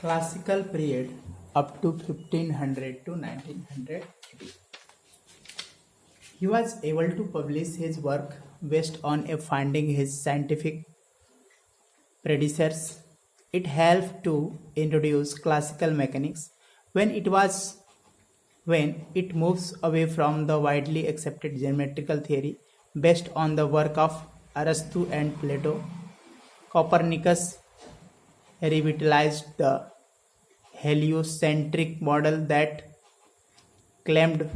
classical period up to 1500 to 1900. He was able to publish his work based on a finding his scientific predecessors. It helped to introduce classical mechanics when it moves away from the widely accepted geometrical theory based on the work of Aristotle and Plato. Copernicus revitalized the heliocentric model that claimed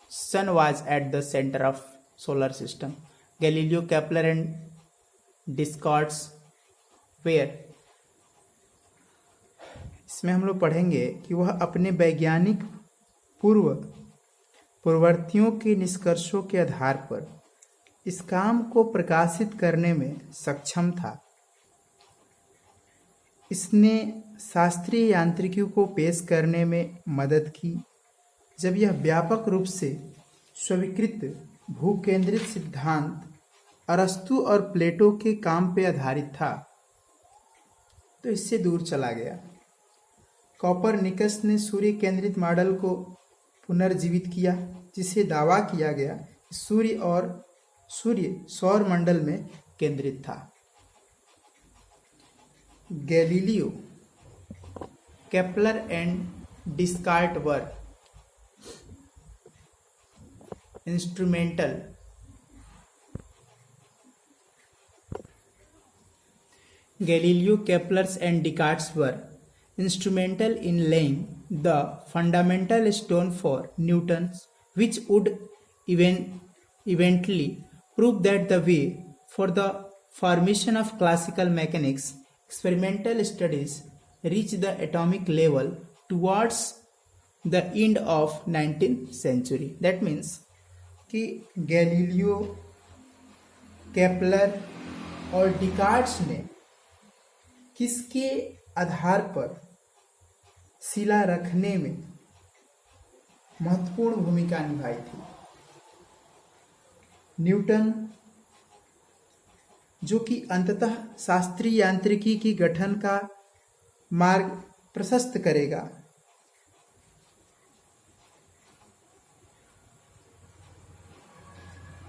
sun was at the center of solar system. Galileo, Kepler and Descartes were इसमें हम लोग पढ़ेंगे कि वह अपने वैज्ञानिक पूर्ववर्तियों के निष्कर्षों के आधार पर इस काम को प्रकाशित करने में सक्षम था। इसने शास्त्रीय यांत्रिकी को पेश करने में मदद की। जब यह व्यापक रूप से स्वीकृत भूकेंद्रित सिद्धांत अरस्तु और प्लेटो के काम पे आधारित था तो इससे दूर चला गया। कोपरनिकस ने सूर्य केंद्रित मॉडल को पुनर्जीवित किया, जिसे दावा किया गया कि सूर्य सौर मंडल में केंद्रित था। Galileo, Kepler and Descartes were instrumental Galileo, Kepler and Descartes were instrumental in laying the fundamental stone for Newton's, which would eventually prove that the way for the formation of classical mechanics. Experimental studies reached the atomic level towards the end of 19th century. That means कि Galileo, Kepler और डिकार्ट्स ने किसके आधार पर शिला रखने में महत्वपूर्ण भूमिका निभाई थी? न्यूटन, जो कि अंततः शास्त्रीय यांत्रिकी की गठन का मार्ग प्रशस्त करेगा।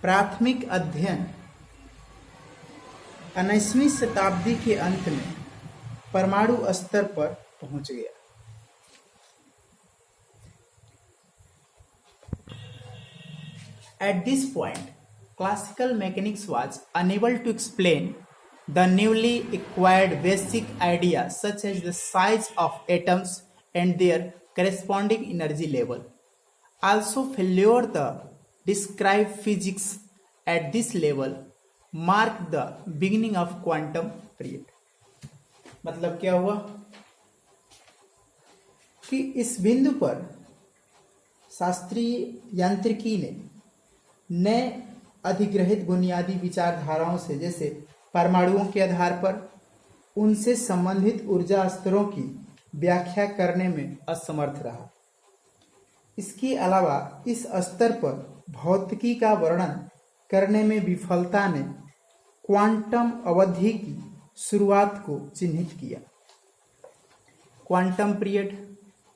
प्राथमिक अध्ययन 19वीं शताब्दी के अंत में परमाणु स्तर पर पहुंच गया। At this point, classical mechanics was unable to explain the newly acquired basic ideas such as the size of atoms and their corresponding energy level. Also, failure to describe physics at this level marked the beginning of quantum period. मतलब क्या हुआ कि इस बिंदु पर शास्त्रीय यांत्रिकी ने नए अधिग्रहित बुनियादी विचारधाराओं से, जैसे परमाणुओं के आधार पर उनसे संबंधित ऊर्जा स्तरों की व्याख्या करने में असमर्थ रहा। इसके अलावा इस स्तर पर भौतिकी का वर्णन करने में विफलता ने क्वांटम अवधि की शुरुआत को चिन्हित किया। Quantum period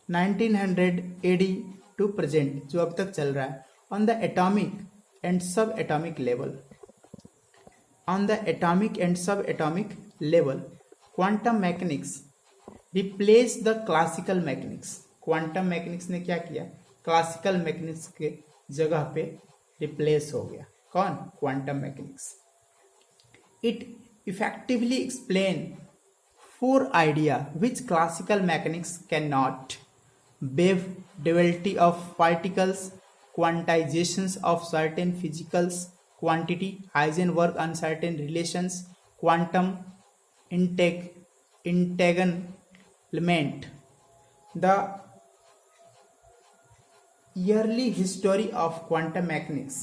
1900 AD to present, जो अब तक चल रहा है, on the atomic and subatomic level. On the atomic and subatomic level quantum mechanics replace the classical mechanics. Quantum mechanics ने क्या किया? क्लासिकल मैकेनिक्स के जगह पे रिप्लेस हो गया। कौन? Quantum mechanics. It effectively explain four ideas which classical mechanics cannot: wave duality of particles, quantizations of certain physical quantity, Heisenberg uncertain relations, quantum entanglement. The early history of quantum mechanics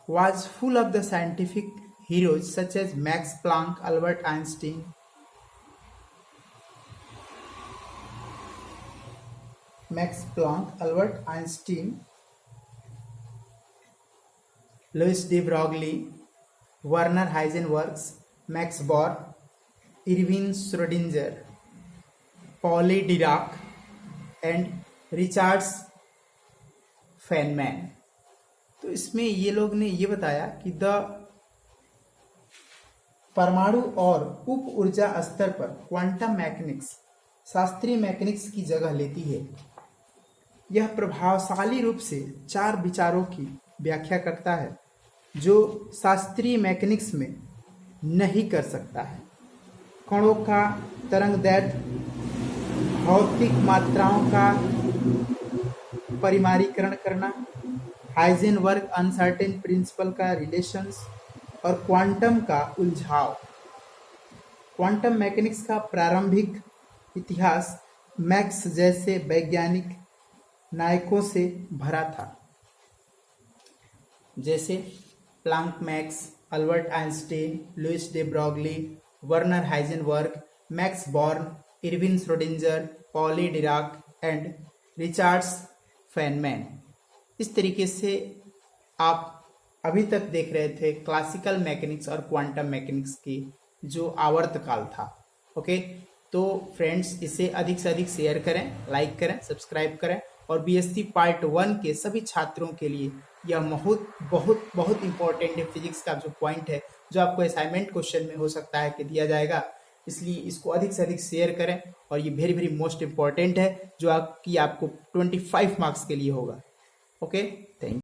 was full of the scientific heroes such as Max Planck, Albert Einstein, Louis de Broglie, Werner Heisenberg, Max Bohr, Erwin Schrödinger. Poly Dirac and Richards Feynman. तो इसमें ये लोग ने ये बताया कि the परमाणु और उप ऊर्जा स्तर पर क्वांटम मैकेनिक्स शास्त्रीय मैकेनिक्स की जगह लेती है। यह प्रभावशाली रूप से 4 विचारों की व्याख्या करता है जो शास्त्रीय मैकेनिक्स में नहीं कर सकता है। कणों का तरंगदैर्घ्य, भौतिक मात्राओं का परिमाणीकरण करना, हाइजेनबर्ग अनसर्टेन प्रिंसिपल का रिलेशंस और क्वांटम का उलझाव। क्वांटम मैकेनिक्स का प्रारंभिक इतिहास मैक्स जैसे वैज्ञानिक नायकों से भरा था, जैसे Planck Max, Albert Einstein, Louis de Broglie, Werner Heisenberg, Max Born, Erwin Schrodinger, Pauli Dirac and Richards Feynman. इस तरीके से आप अभी तक देख रहे थे क्लासिकल मैकेनिक्स और क्वांटम मैकेनिक्स की जो आवर्तकाल था। ओके, तो फ्रेंड्स इसे अधिक से अधिक शेयर करें, लाइक करें, सब्सक्राइब करें और बीएससी पार्ट 1 के सभी छात्रों के लिए यह बहुत बहुत बहुत इंपॉर्टेंट है। फिजिक्स का जो पॉइंट है जो आपको असाइनमेंट क्वेश्चन में हो सकता है कि दिया जाएगा, इसलिए इसको अधिक से अधिक शेयर करें और ये वेरी वेरी मोस्ट इंपॉर्टेंट है जो आपको 25 मार्क्स के लिए होगा। ओके।